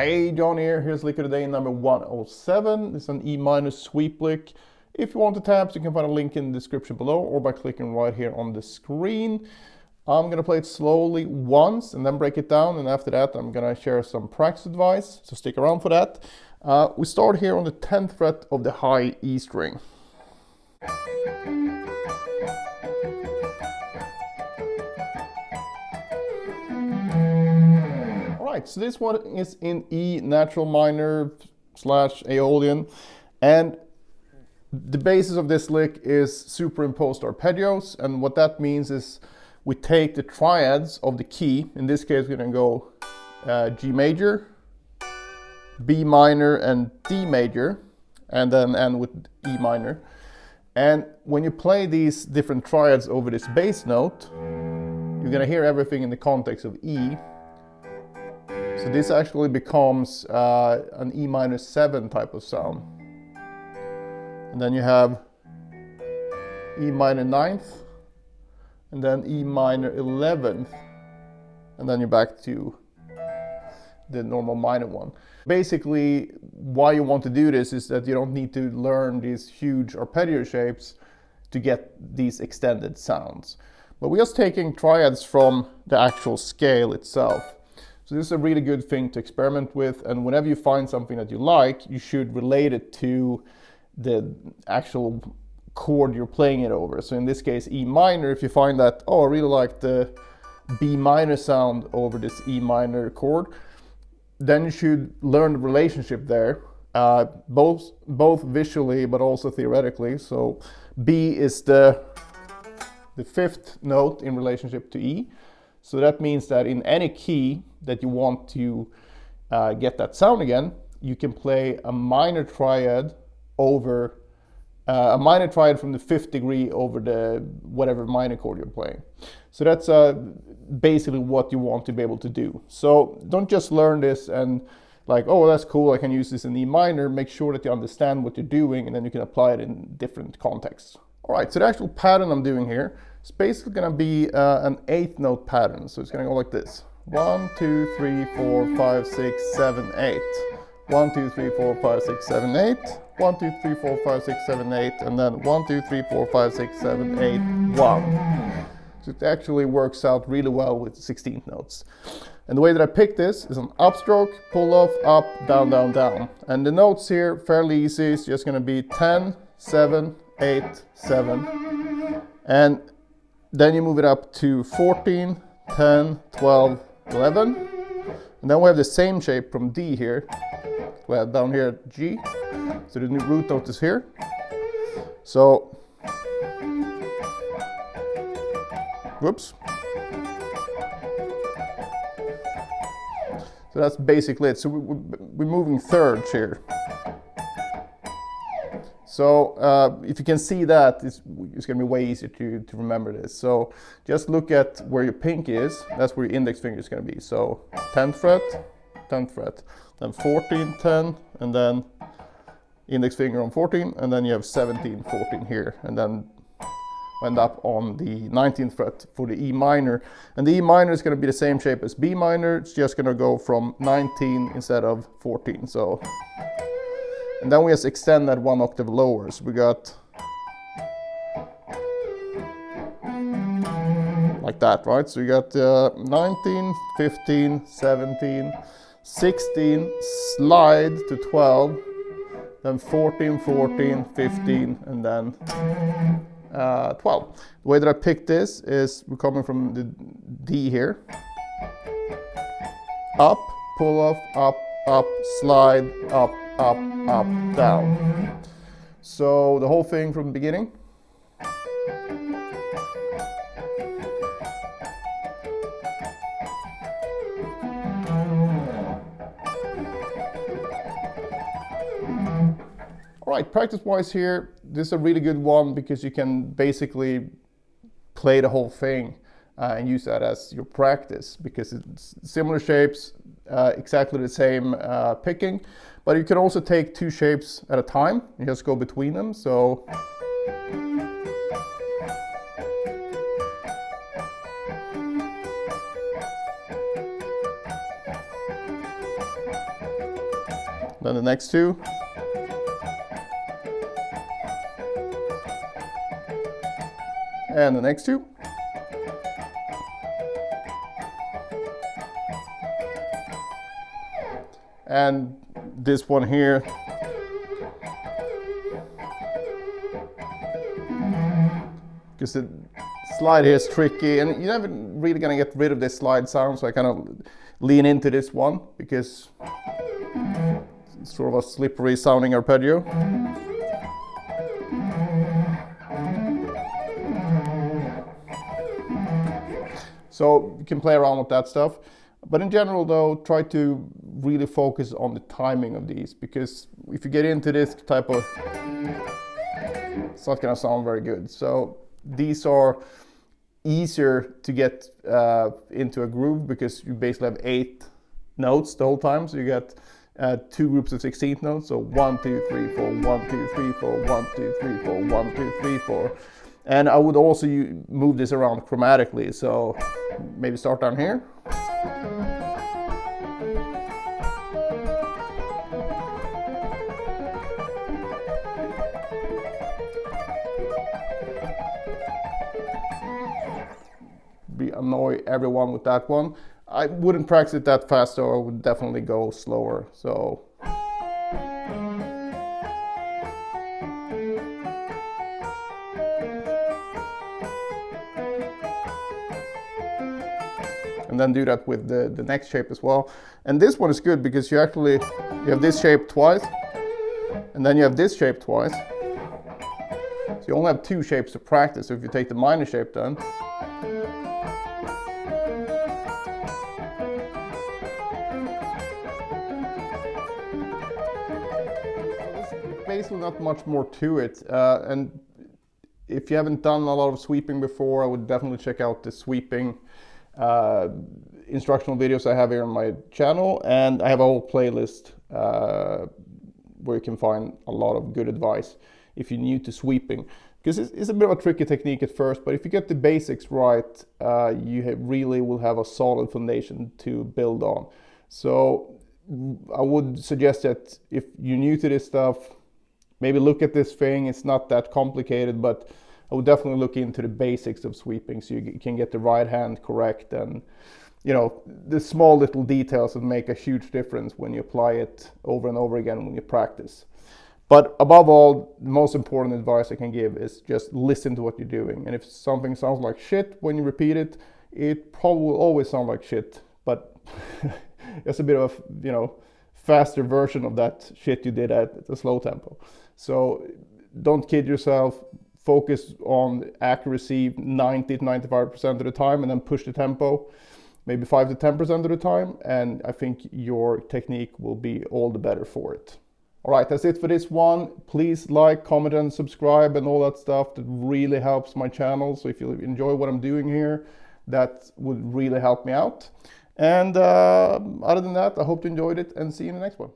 Hey, John here. Here's lick of the day number 107. This is an E minor sweep lick. If you want the tabs, you can find a link in the description below or by clicking right here on the screen. I'm going to play it slowly once and then break it down, and after that I'm going to share some practice advice, so stick around for that. We start here on the 10th fret of the high E string. Alright, so this one is in E natural minor / Aeolian, and the basis of this lick is superimposed arpeggios, and what that means is we take the triads of the key. In this case we're going to go G major, B minor and D major, and then end with E minor. And when you play these different triads over this bass note, you're going to hear everything in the context of E. So this actually becomes an E minor 7 type of sound. And then you have E minor 9th, and then E minor 11th, and then you're back to the normal minor one. Basically, why you want to do this is that you don't need to learn these huge arpeggio shapes to get these extended sounds. But we're just taking triads from the actual scale itself. So this is a really good thing to experiment with, and whenever you find something that you like, you should relate it to the actual chord you're playing it over. So in this case E minor, if you find that, oh, I really like the B minor sound over this E minor chord, then you should learn the relationship there, both visually but also theoretically. So B is the 5th note in relationship to E. So that means that in any key that you want to get that sound again, you can play a minor triad over a minor triad from the 5th degree over the whatever minor chord you're playing. So that's basically what you want to be able to do. So don't just learn this and like, oh, that's cool, I can use this in E minor. Make sure that you understand what you're doing, and then you can apply it in different contexts. All right, so the actual pattern I'm doing here is basically going to be an 8th note pattern. So it's going to go like this: 1, 2, 3, 4, 5, 6, 7, 8. 1, 2, 3, 4, 5, 6, 7, 8. 1, 2, 3, 4, 5, 6, 7, 8. And then 1, 2, 3, 4, 5, 6, 7, 8, 1. So it actually works out really well with 16th notes. And the way that I picked this is an upstroke, pull off, up, down, down, down. And the notes here, fairly easy. It's just going to be 10, 7, 8, 7. And then you move it up to 14, 10, 12, 11. And then we have the same shape from D here. We have down here G. So the new root note is here. So, whoops. So that's basically it. So we're moving thirds here. So if you can see that, it's going to be way easier to remember this. So just look at where your pinky is. That's where your index finger is going to be. So 10th fret, 10th fret, then 14, 10, and then index finger on 14, and then you have 17, 14 here, and then end up on the 19th fret for the E minor. And the E minor is going to be the same shape as B minor. It's just going to go from 19 instead of 14. So, and then we just extend that 1 octave lower. So we got like that, right? So you got 19, 15, 17, 16, slide to 12, then 14, 14, 15, and then 12. The way that I picked this is we're coming from the D here. Up, pull off, up, up, slide, up, up, up, down. So the whole thing from the beginning. All right, practice-wise here, this is a really good one because you can basically play the whole thing and use that as your practice, because it's similar shapes, exactly the same picking, but you can also take 2 shapes at a time and just go between them. So then the next two. And the next two. And this one here. Because the slide here is tricky, and you're never really gonna get rid of this slide sound, so I kind of lean into this one because it's sort of a slippery sounding arpeggio. So you can play around with that stuff. But in general though, try to really focus on the timing of these, because if you get into this type of, it's not gonna sound very good. So these are easier to get into a groove because you basically have 8 notes the whole time. So you get 2 groups of 16th notes. So 1, 2, 3, 4, 1, 2, 3, 4, 1, 2, 3, 4, 1, 2, 3, 4. And I would also move this around chromatically. So maybe start down here. Annoy everyone with that one. I wouldn't practice it that fast, so I would definitely go slower. So and then do that with the next shape as well. And this one is good because you have this shape twice, and then you have this shape twice. So you only have 2 shapes to practice. So if you take the minor shape then, basically not much more to it, and if you haven't done a lot of sweeping before, I would definitely check out the sweeping instructional videos I have here on my channel, and I have a whole playlist where you can find a lot of good advice if you're new to sweeping, because it's a bit of a tricky technique at first, but if you get the basics right, you really will have a solid foundation to build on. So I would suggest that if you're new to this stuff, maybe look at this thing. It's not that complicated, but I would definitely look into the basics of sweeping so you can get the right hand correct, and you know, the small little details that make a huge difference when you apply it over and over again when you practice. But above all, the most important advice I can give is just listen to what you're doing. And if something sounds like shit when you repeat it, it probably will always sound like shit, but it's a bit of a, you know, faster version of that shit you did at a slow tempo. So don't kid yourself, focus on accuracy 90 to 95% of the time, and then push the tempo maybe 5 to 10% of the time, and I think your technique will be all the better for it. All right, that's it for this one. Please like, comment, and subscribe and all that stuff. That really helps my channel. So if you enjoy what I'm doing here, that would really help me out. And other than that, I hope you enjoyed it, and see you in the next one.